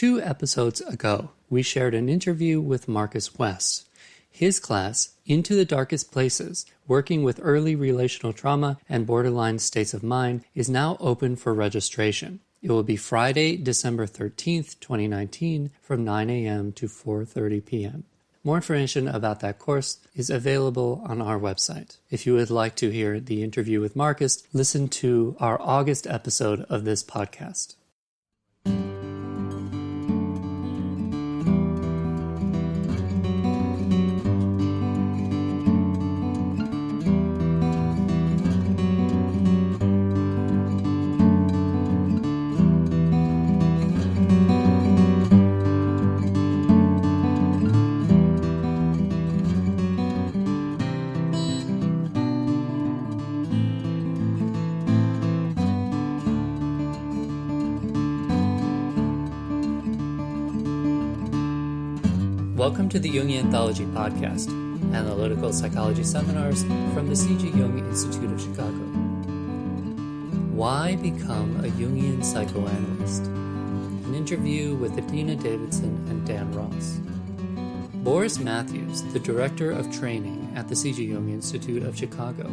2 episodes ago, we shared an interview with Marcus West. His class, Into the Darkest Places, Working with Early Relational Trauma and Borderline States of Mind, is now open for registration. It will be Friday, December 13th, 2019, from 9 a.m. to 4:30 p.m. More information about that course is available on our website. If you would like to hear the interview with Marcus, listen to our August episode of this podcast. Welcome to the Jungian Anthology Podcast, analytical psychology seminars from the C.G. Jung Institute of Chicago. Why become a Jungian psychoanalyst? An interview with Adina, Davidson, and Dan Ross. Boris Matthews, the director of training at the C.G. Jung Institute of Chicago,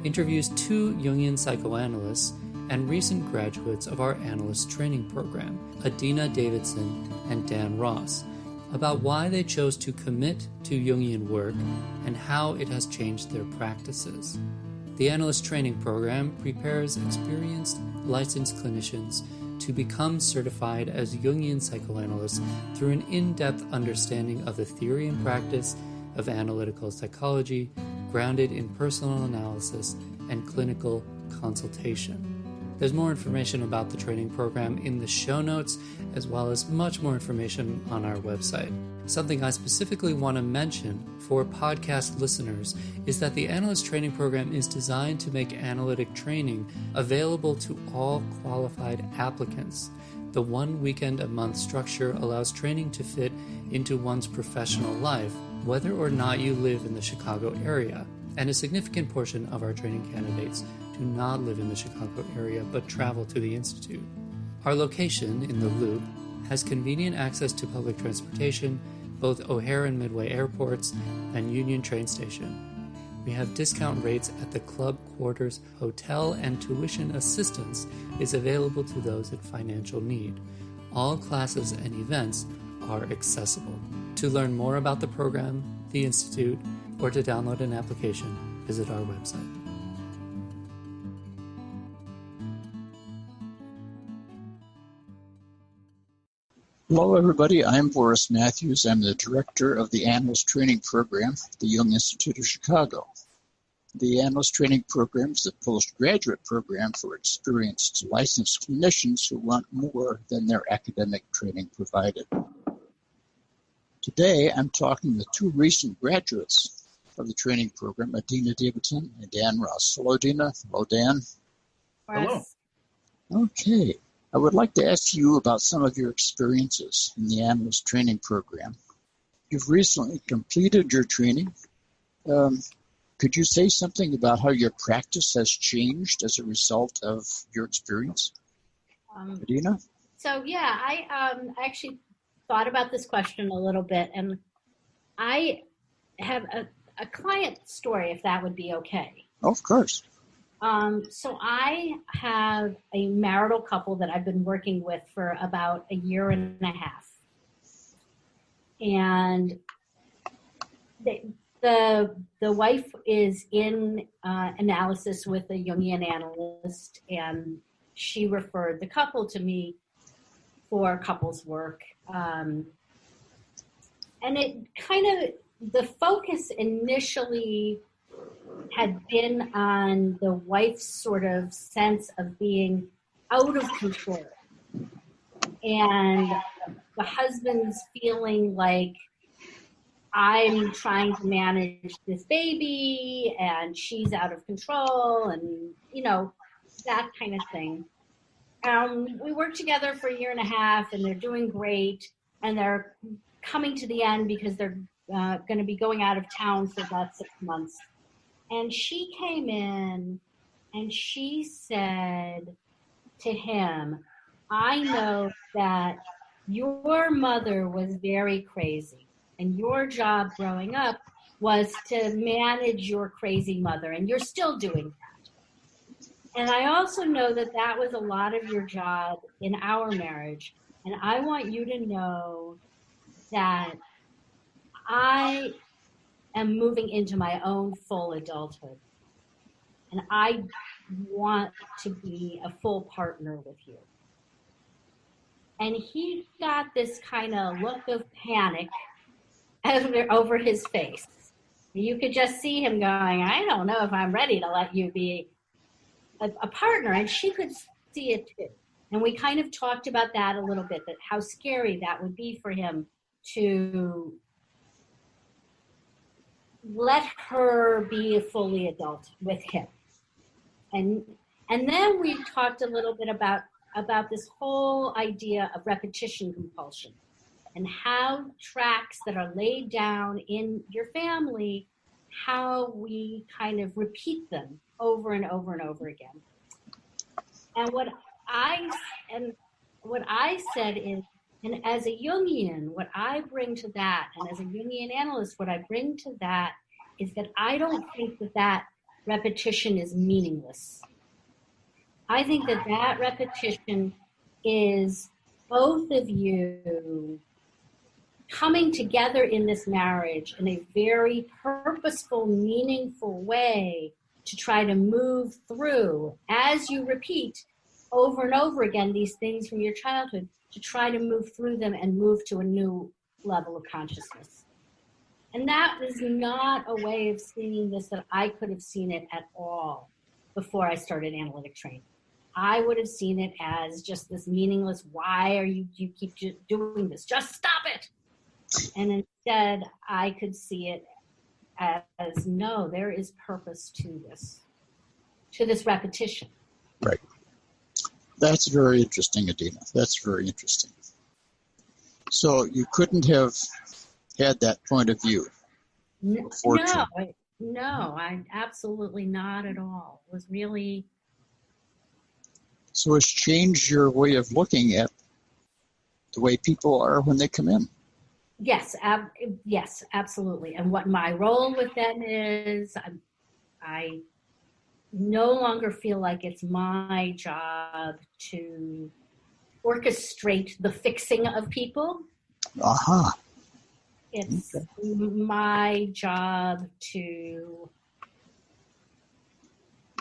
interviews 2 Jungian psychoanalysts and recent graduates of our analyst training program, Adina Davidson and Dan Ross, about why they chose to commit to Jungian work and how it has changed their practices. The analyst training program prepares experienced, licensed clinicians to become certified as Jungian psychoanalysts through an in-depth understanding of the theory and practice of analytical psychology, grounded in personal analysis and clinical consultation. There's more information about the training program in the show notes, as well as much more information on our website. Something I specifically want to mention for podcast listeners is that the analyst training program is designed to make analytic training available to all qualified applicants. The 1 weekend a month structure allows training to fit into one's professional life, whether or not you live in the Chicago area. And a significant portion of our training candidates do not live in the Chicago area but travel to the Institute. Our location in the Loop has convenient access to public transportation, both O'Hare and Midway airports, and Union train station. We have discount rates at the Club Quarters Hotel, and tuition assistance is available to those in financial need. All classes and events are accessible. To learn more about the program, the Institute, or to download an application, visit our website. Hello, everybody. I'm Boris Matthews. I'm the director of the Analyst Training Program at the Jung Institute of Chicago. The Analyst Training Program is a postgraduate program for experienced licensed clinicians who want more than their academic training provided. Today, I'm talking with 2 recent graduates of the training program, Adina Davidson and Dan Ross. Hello, Adina. Hello, Dan. Hello. Okay. I would like to ask you about some of your experiences in the analyst training program. You've recently completed your training. Could you say something about how your practice has changed as a result of your experience? Adina? I actually thought about this question a little bit, and I have a client story, if that would be okay. Oh, of course. So I have a marital couple that I've been working with for about a year and a half. And the wife is in analysis with a Jungian analyst, and she referred the couple to me for couples work. And it kind of, the focus initially had been on the wife's sort of sense of being out of control, and the husband's feeling like, I'm trying to manage this baby and she's out of control, and that kind of thing. We worked together for a year and a half, and they're doing great, and they're coming to the end because they're going to be going out of town for about 6 months. And she came in and she said to him, I know that your mother was very crazy, and your job growing up was to manage your crazy mother, and you're still doing that. And I also know that that was a lot of your job in our marriage. And I want you to know that I am moving into my own full adulthood. And I want to be a full partner with you. And he got this kind of look of panic over his face. You could just see him going, I don't know if I'm ready to let you be a partner. And she could see it too. And we kind of talked about that a little bit, that how scary that would be for him to let her be a fully adult with him. And then we talked a little bit about this whole idea of repetition compulsion and how tracks that are laid down in your family, how we kind of repeat them over and over and over again. And what I said is, and as a Jungian, what I bring to that, and as a Jungian analyst, what I bring to that is that I don't think that repetition is meaningless. I think that repetition is both of you coming together in this marriage in a very purposeful, meaningful way to try to move through, as you repeat over and over again these things from your childhood, to try to move through them and move to a new level of consciousness. And that is not a way of seeing this that I could have seen it at all before I started analytic training. I would have seen it as just this meaningless, why are you keep doing this? Just stop it. And instead, I could see it as, no, there is purpose to this repetition. Right. That's very interesting, Adina. That's very interesting. So you couldn't have had that point of view before? No, I absolutely not at all. It was really... So it's changed your way of looking at the way people are when they come in. Yes, yes, absolutely. And what my role with them is, I no longer feel like it's my job to orchestrate the fixing of people. Aha. It's my job to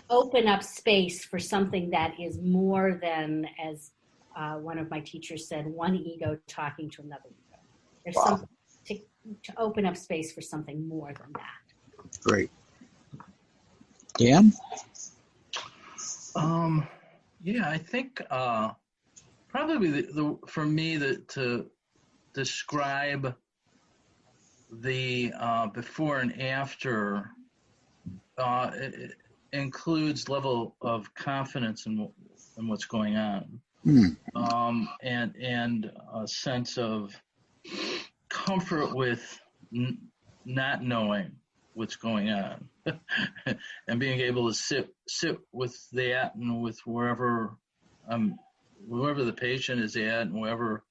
open up space for something that is more than, as one of my teachers said, one ego talking to another ego. There's something to open up space for something more than that. Great. Dan? Yeah, I think probably for me to describe the before and after it includes level of confidence in what's going on, and a sense of comfort with not knowing what's going on, and being able to sit with that and with wherever the patient is at and wherever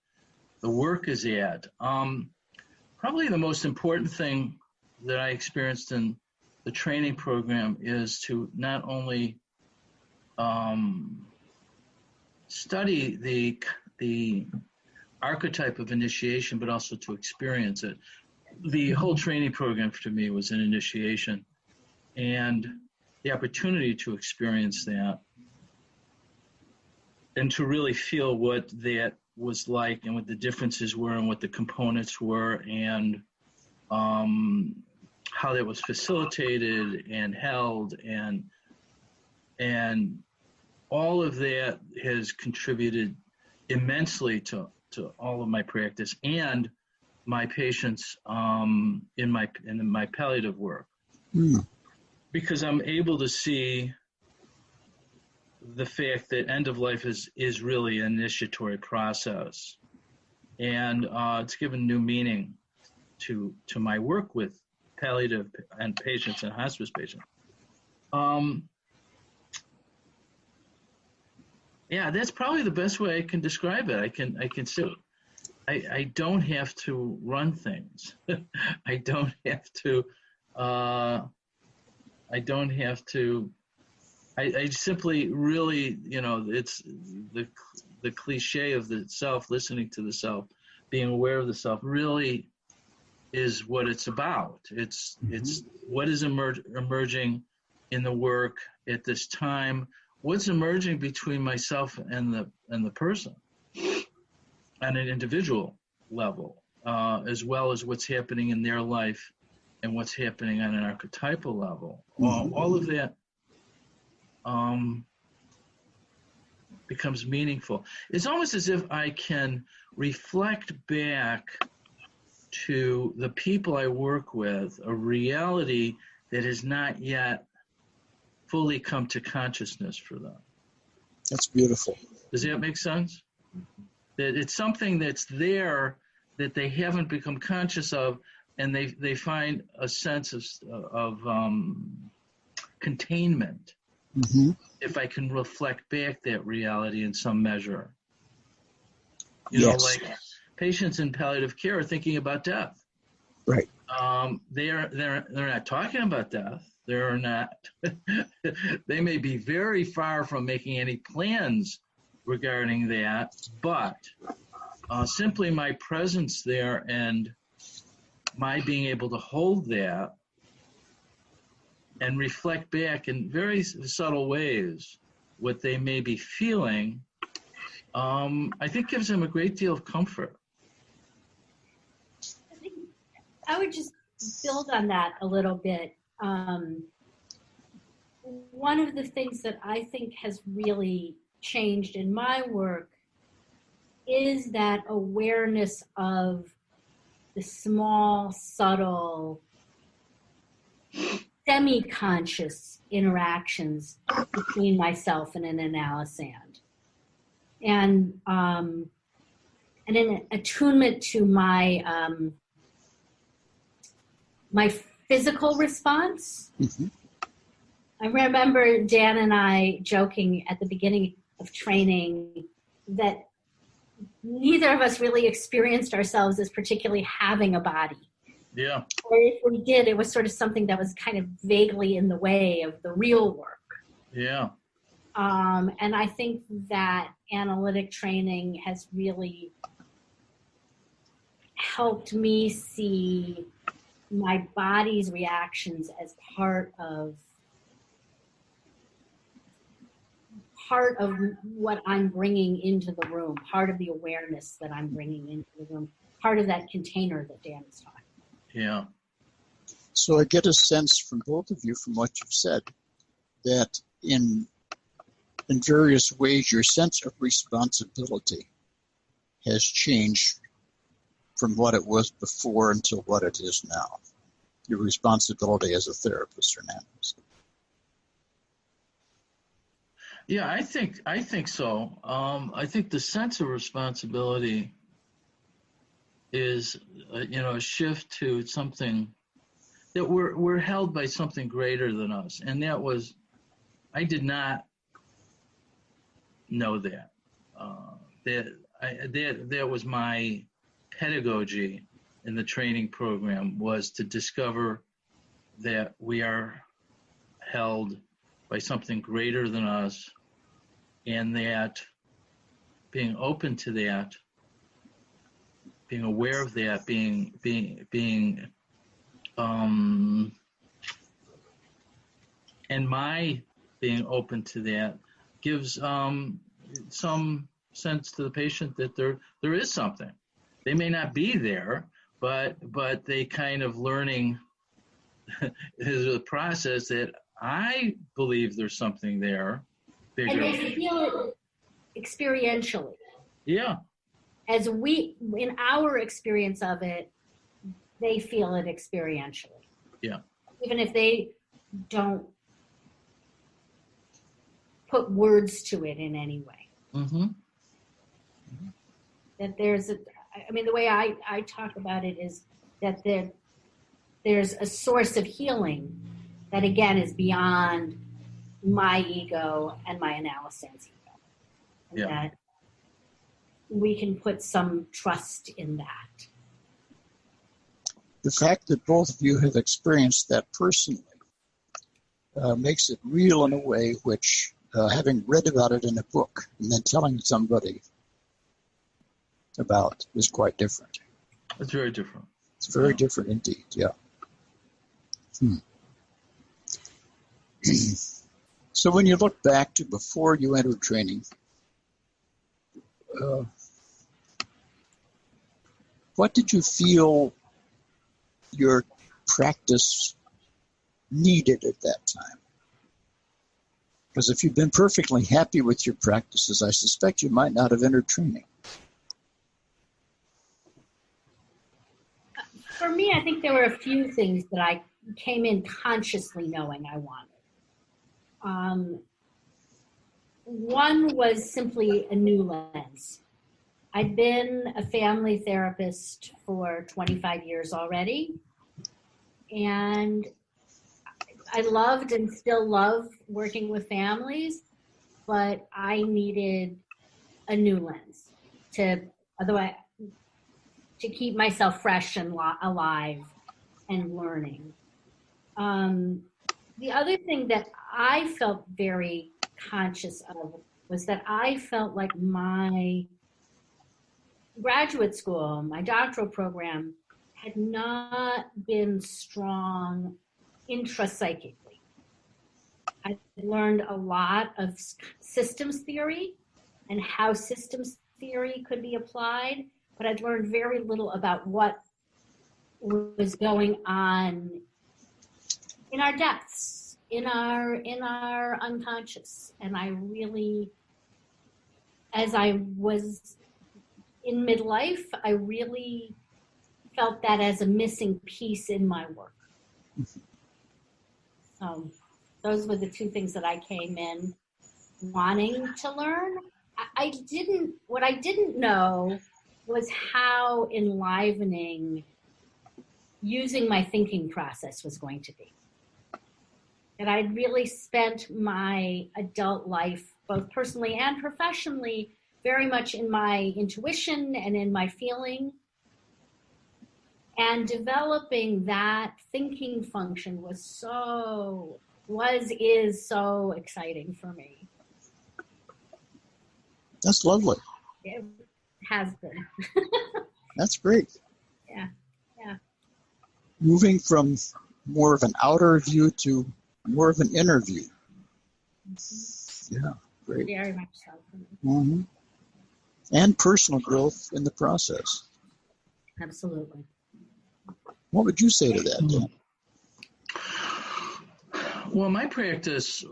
the work is at. Probably the most important thing that I experienced in the training program is to not only study the archetype of initiation, but also to experience it. The whole training program to me was an initiation, and the opportunity to experience that and to really feel what that was like and what the differences were and what the components were and how that was facilitated and held, and all of that has contributed immensely to all of my practice and my patients in my palliative work, because I'm able to see the fact that end of life is really an initiatory process, and it's given new meaning to my work with palliative and patients and hospice patients. Yeah, that's probably the best way I can describe it. I can sit I don't have to run things. I don't have to. I simply really, it's the cliche of the self, listening to the self, being aware of the self, really is what it's about. It's what is emerging in the work at this time. What's emerging between myself and the person, on an individual level, as well as what's happening in their life and what's happening on an archetypal level. All of that becomes meaningful. It's almost as if I can reflect back to the people I work with a reality that has not yet fully come to consciousness for them. That's beautiful. Does that make sense? That it's something that's there that they haven't become conscious of, and they find a sense of containment. If I can reflect back that reality in some measure. You know, like patients in palliative care are thinking about death. Right. They're not talking about death. They're not. They may be very far from making any plans regarding that, but simply my presence there and my being able to hold that and reflect back in very subtle ways what they may be feeling, I think gives them a great deal of comfort. I would just build on that a little bit. One of the things that I think has really changed in my work is that awareness of the small, subtle, semi-conscious interactions between myself and an analysand. And an attunement to my my physical response. I remember Dan and I joking at the beginning of training that neither of us really experienced ourselves as particularly having a body. Yeah. Or if we did, it was sort of something that was kind of vaguely in the way of the real work. Yeah. And I think that analytic training has really helped me see my body's reactions as part of what I'm bringing into the room, part of the awareness that I'm bringing into the room, part of that container that Dan is talking. Yeah. So I get a sense from both of you, from what you've said, that in various ways your sense of responsibility has changed from what it was before until what it is now. Your responsibility as a therapist or an analyst. Yeah, I think so. I think the sense of responsibility is, a shift to something that we're held by something greater than us, and that was, I did not know that. That was my pedagogy in the training program, was to discover that we are held by something greater than us, and that being open to that, being aware of that, being and my being open to that gives some sense to the patient that there is something. They may not be there, but they kind of learning is a process that I believe there's something there. Bigger. And they feel it experientially. Yeah. As in our experience of it, they feel it experientially. Yeah. Even if they don't put words to it in any way. Mm-hmm. That the way I talk about it is that there's a source of healing that, again, is beyond my ego and my analysand's ego. And we can put some trust in that. The fact that both of you have experienced that personally makes it real in a way which, having read about it in a book and then telling somebody about, is quite different. It's very different. It's very different indeed, yeah. So when you look back to before you entered training, what did you feel your practice needed at that time? Because if you've been perfectly happy with your practices, I suspect you might not have entered training. For me, I think there were a few things that I came in consciously knowing I wanted. One was simply a new lens. I'd been a family therapist for 25 years already, and I loved and still love working with families, but I needed a new lens to keep myself fresh and alive and learning. The other thing that I felt very conscious of was that I felt like my graduate school, my doctoral program, had not been strong intrapsychically. I learned a lot of systems theory and how systems theory could be applied, but I'd learned very little about what was going on in our depths, in our unconscious. And I really, as I was in midlife, I really felt that as a missing piece in my work. So those were the two things that I came in wanting to learn. What I didn't know was how enlivening using my thinking process was going to be. And I'd really spent my adult life, both personally and professionally, very much in my intuition and in my feeling. And developing that thinking function is so exciting for me. That's lovely. It has been. That's great. Yeah. Moving more of an outer view to more of an inner view. Mm-hmm. Yeah, great. Very much so for me. Mm-hmm. And personal growth in the process. Absolutely. What would you say to that, Dan? Well, my practice,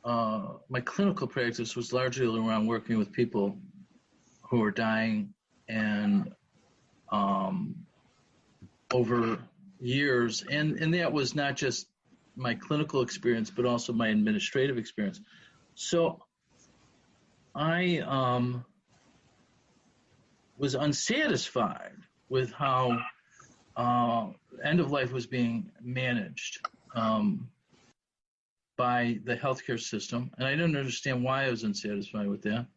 my clinical practice was largely around working with people who are dying, and over years, and that was not just my clinical experience, but also my administrative experience. So I was unsatisfied with how end of life was being managed by the healthcare system, and I didn't understand why I was unsatisfied with that.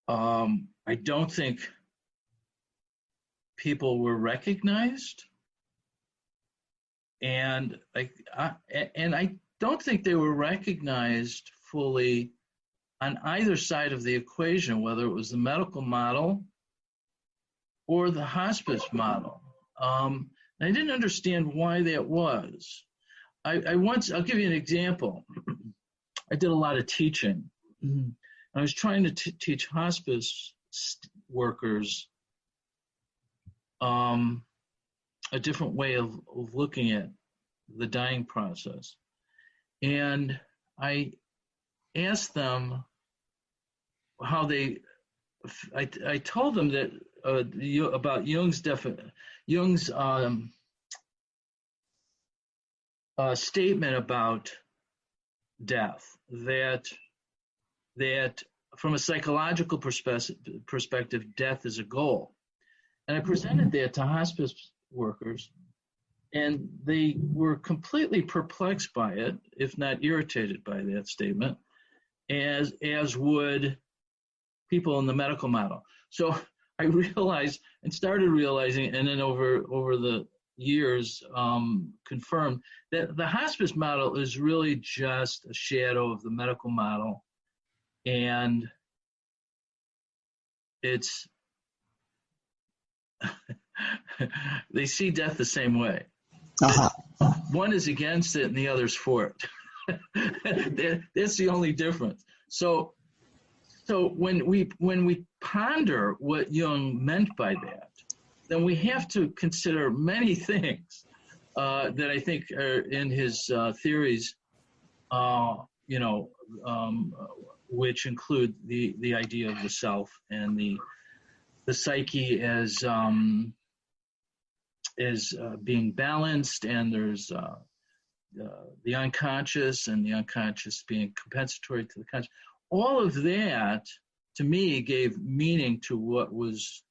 I don't think people were recognized, and I don't think they were recognized fully on either side of the equation, whether it was the medical model or the hospice model. I didn't understand why that was. I'll give you an example. I did a lot of teaching. I was trying to teach hospice workers a different way of looking at the dying process. And I asked them how I told them that about Jung's statement about death, that from a psychological perspective, death is a goal. And I presented that to hospice workers, and they were completely perplexed by it, if not irritated by that statement, as would people in the medical model. So I realized and started realizing, and then over the years confirmed that the hospice model is really just a shadow of the medical model, and it's they see death the same way. One is against it and the other's for it. That's the only difference. So when we ponder what Jung meant by that, then we have to consider many things that I think are in his theories, which include the idea of the self and the psyche as being balanced, and there's the unconscious, and the unconscious being compensatory to the conscious. All of that, to me, gave meaning to what was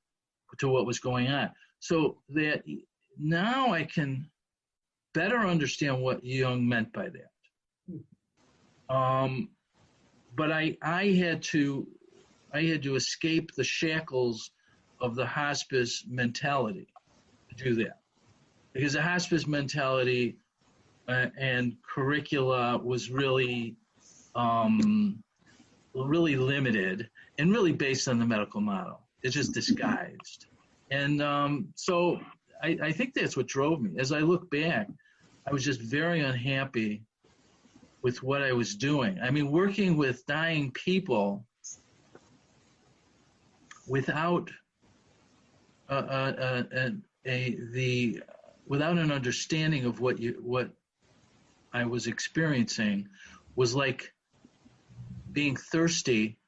going on. So that now I can better understand what Jung meant by that. But I had to escape the shackles of the hospice mentality to do that, because the hospice mentality and curricula was really limited and really based on the medical model. It's just disguised. And so I think that's what drove me. As I look back, I was just very unhappy with what I was doing. I mean, working with dying people without without an understanding of what I was experiencing was like being thirsty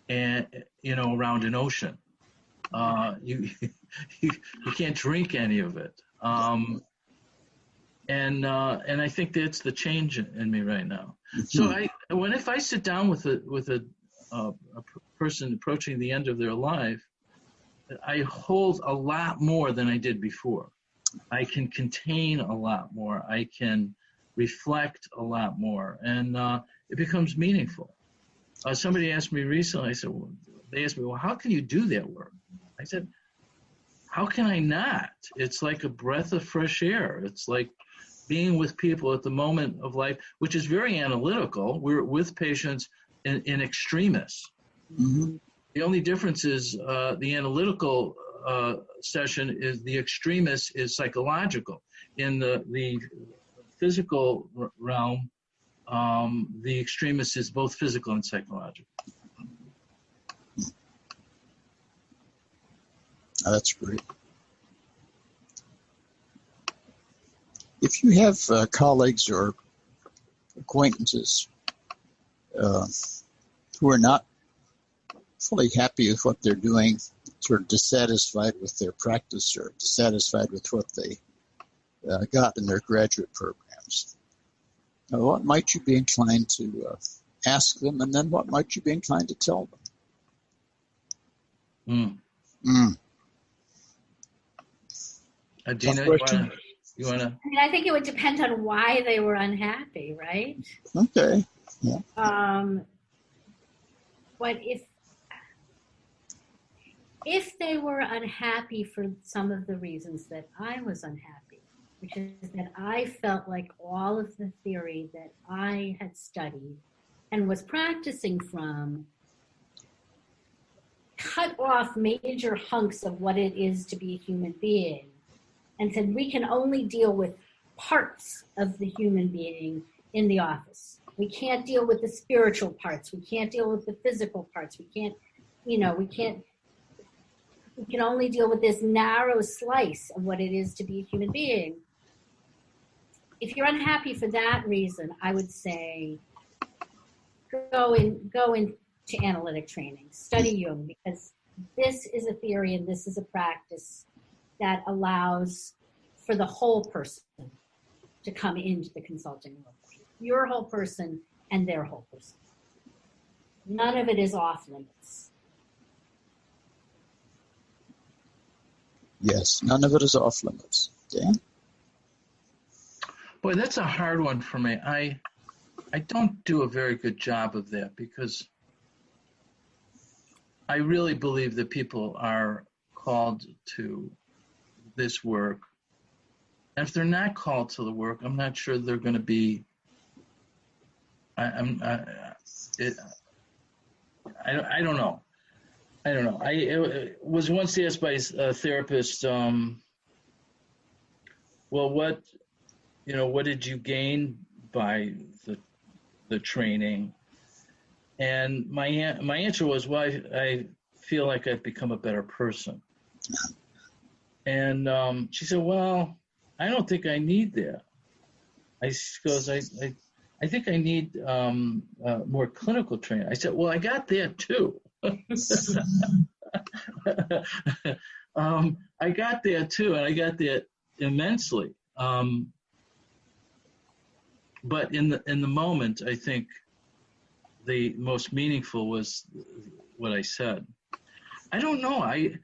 and around an ocean. You can't drink any of it. And I think that's the change in me right now. So if I sit down with a person approaching the end of their life, I hold a lot more than I did before. I can contain a lot more. I can reflect a lot more, and it becomes meaningful. Somebody asked me recently, they asked me, well, how can you do that work? I said, how can I not? It's like a breath of fresh air. It's like being with people at the moment of life, which is very analytical. We're with patients in extremis. Mm-hmm. The only difference is the analytical session is the extremis is psychological. In the physical realm, the extremis is both physical and psychological. Oh, that's great. If you have colleagues or acquaintances who are not fully happy with what they're doing, sort of dissatisfied with their practice or dissatisfied with what they got in their graduate programs, what might you be inclined to ask them, and then what might you be inclined to tell them? Adina, you want to? I mean, I think it would depend on why they were unhappy, right? Okay. Yeah. But if they were unhappy for some of the reasons that I was unhappy, which is that I felt like all of the theory that I had studied and was practicing from cut off major hunks of what it is to be a human being, and said we can only deal with parts of the human being in the office. We can't deal with the spiritual parts. We can't deal with the physical parts. We can only deal with this narrow slice of what it is to be a human being. If you're unhappy for that reason, I would say go into analytic training, study Jung, because this is a theory and this is a practice that allows for the whole person to come into the consulting world. Your whole person and their whole person. None of it is off limits. Yes, none of it is off limits. Dan? Boy, that's a hard one for me. I don't do a very good job of that because I really believe that people are called to this work. And if they're not called to the work, I'm not sure they're going to be. I don't know. I don't know. I was once asked by a therapist, well, what did you gain by the training? And my answer was, well, I feel like I've become a better person. And she said, well, I don't think I need that. I think I need more clinical training. I said, well, I got that too. I got that too, and I got that immensely. But in the moment, I think the most meaningful was what I said. I don't know. I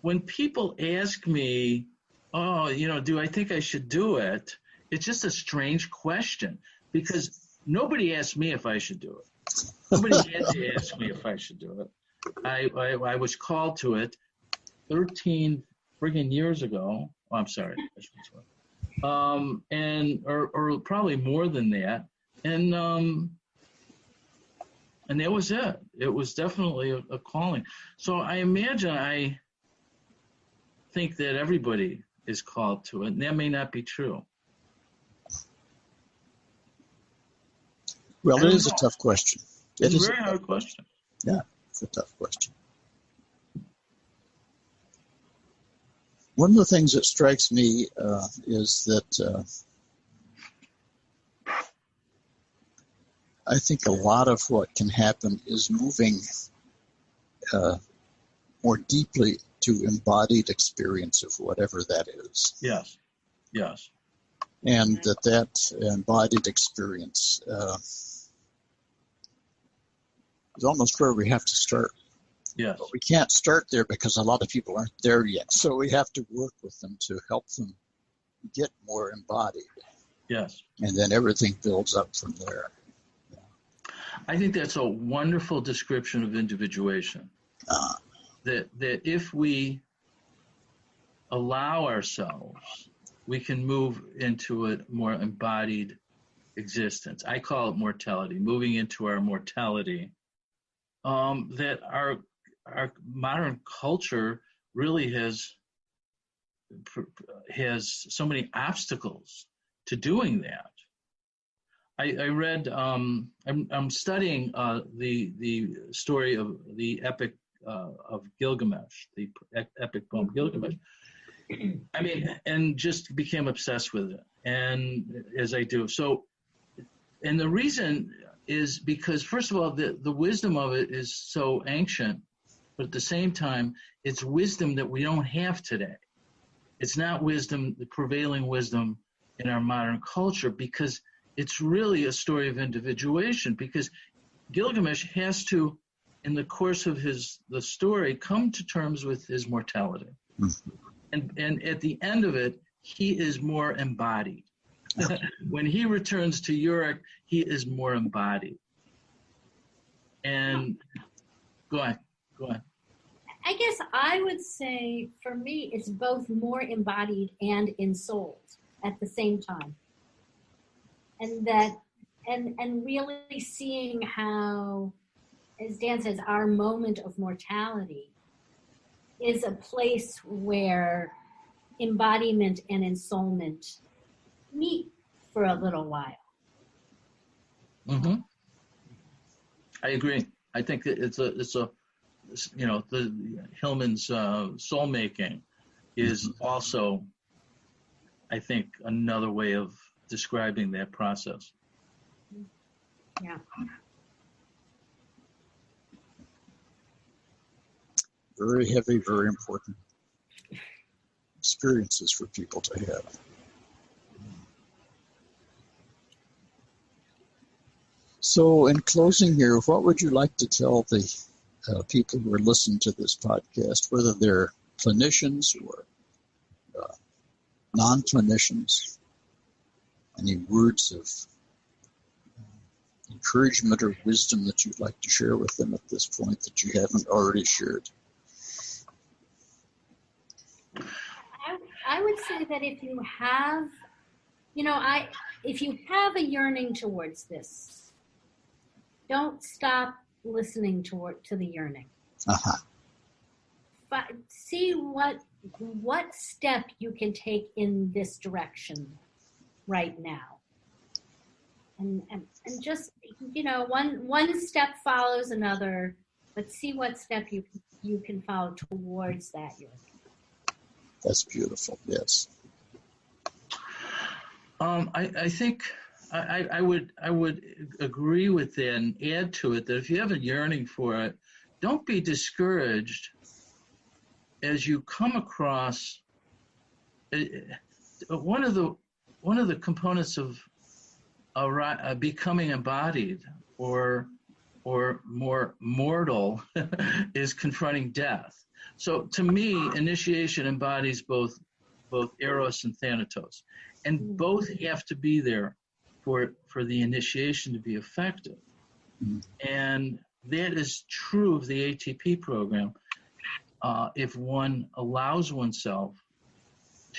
when people ask me, oh, do I think I should do it? It's just a strange question, because nobody asked me if I should do it. Nobody had to ask me if I should do it. I was called to it 13 friggin' years ago. Oh, I'm sorry. Or probably more than that. And that was it. It was definitely a calling. So I imagine, I think that everybody is called to it, and that may not be true. Well, it is a tough question. It's a very hard question. Yeah, it's a tough question. One of the things that strikes me is that I think a lot of what can happen is moving more deeply to embodied experience of whatever that is. Yes. And that embodied experience is almost where we have to start. Yes. But we can't start there because a lot of people aren't there yet. So we have to work with them to help them get more embodied. Yes. And then everything builds up from there. Yeah. I think that's a wonderful description of individuation. That if we allow ourselves, we can move into a more embodied existence. I call it mortality, moving into our mortality. That our modern culture really has so many obstacles to doing that. I read. I'm studying the story of the epic of Gilgamesh, the epic poem Gilgamesh. I mean, and just became obsessed with it, and as I do. So, and the reason is because, first of all, the wisdom of it is so ancient, but at the same time, it's wisdom that we don't have today. It's not wisdom, the prevailing wisdom in our modern culture, because it's really a story of individuation, because Gilgamesh has to, in the course of the story, come to terms with his mortality. Mm-hmm. And at the end of it, he is more embodied. When he returns to Uruk, he is more embodied. And go on. I guess I would say, for me, it's both more embodied and ensouled at the same time. And that, and really seeing how, as Dan says, our moment of mortality is a place where embodiment and ensoulment meet for a little while. Mm-hmm. I agree. I think it's a the Hillman's soul making is also, I think, another way of describing that process. Yeah. Very heavy, very important experiences for people to have. So in closing here, what would you like to tell the people who are listening to this podcast, whether they're clinicians or non-clinicians? Any words of encouragement or wisdom that you'd like to share with them at this point that you haven't already shared? I would say that if you have, if you have a yearning towards this, don't stop listening to the yearning. Uh-huh. But see what step you can take in this direction right now. And just, one step follows another, but see what step you can follow towards that yearning. That's beautiful, yes. I think I would agree with that and add to it that if you have a yearning for it, don't be discouraged as you come across one of the components of becoming embodied or more mortal is confronting death. So to me, initiation embodies both eros and thanatos, and both have to be there for the initiation to be effective. Mm-hmm. And that is true of the ATP program. If one allows oneself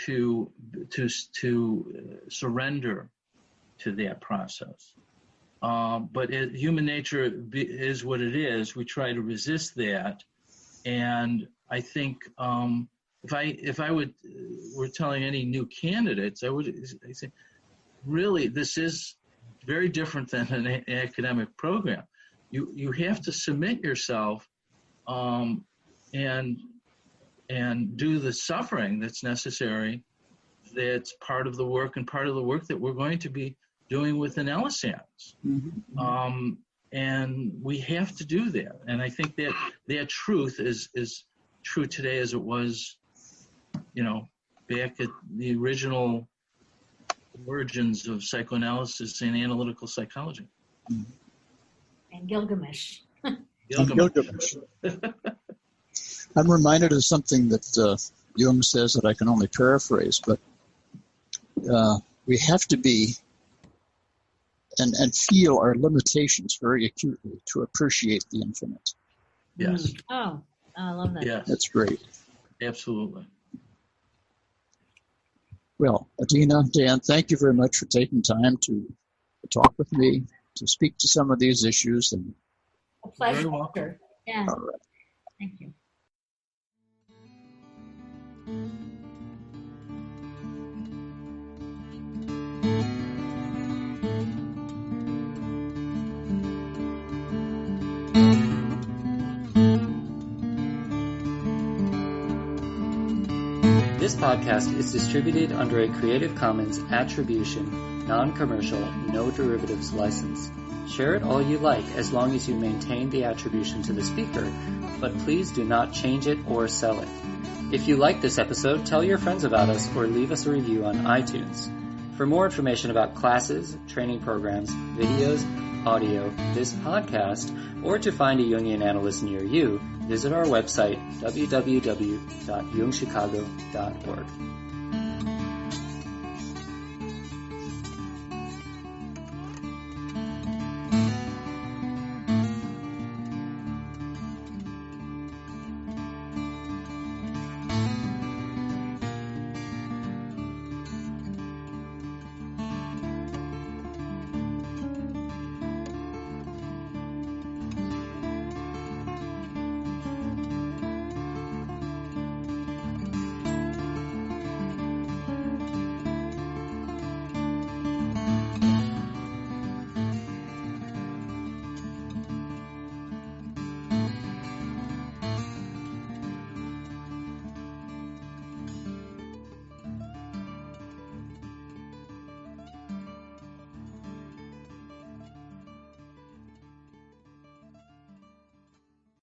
to surrender to that process. But human nature is what it is. We try to resist that. And I think if I were telling any new candidates, I say, really, this is very different than an academic program. You have to submit yourself and do the suffering that's necessary. That's part of the work, and part of the work that we're going to be doing with analysts. Mm-hmm. And we have to do that. And I think that truth is true today as it was, back at the original origins of psychoanalysis and analytical psychology. And Gilgamesh. Gilgamesh. I'm reminded of something that Jung says that I can only paraphrase, but we have to be and feel our limitations very acutely to appreciate the infinite. Yes. Oh, I love that. Yes. That's great. Absolutely. Well, Adina, Dan, thank you very much for taking time to talk with me, to speak to some of these issues. And a pleasure. Very welcome. Yeah. All right. Thank you. This podcast is distributed under a Creative Commons Attribution, Non-Commercial, No Derivatives license. Share it all you like as long as you maintain the attribution to the speaker, but please do not change it or sell it. If you like this episode, tell your friends about us or leave us a review on iTunes. For more information about classes, training programs, videos, audio, this podcast, or to find a Jungian analyst near you, visit our website, www.jungchicago.org.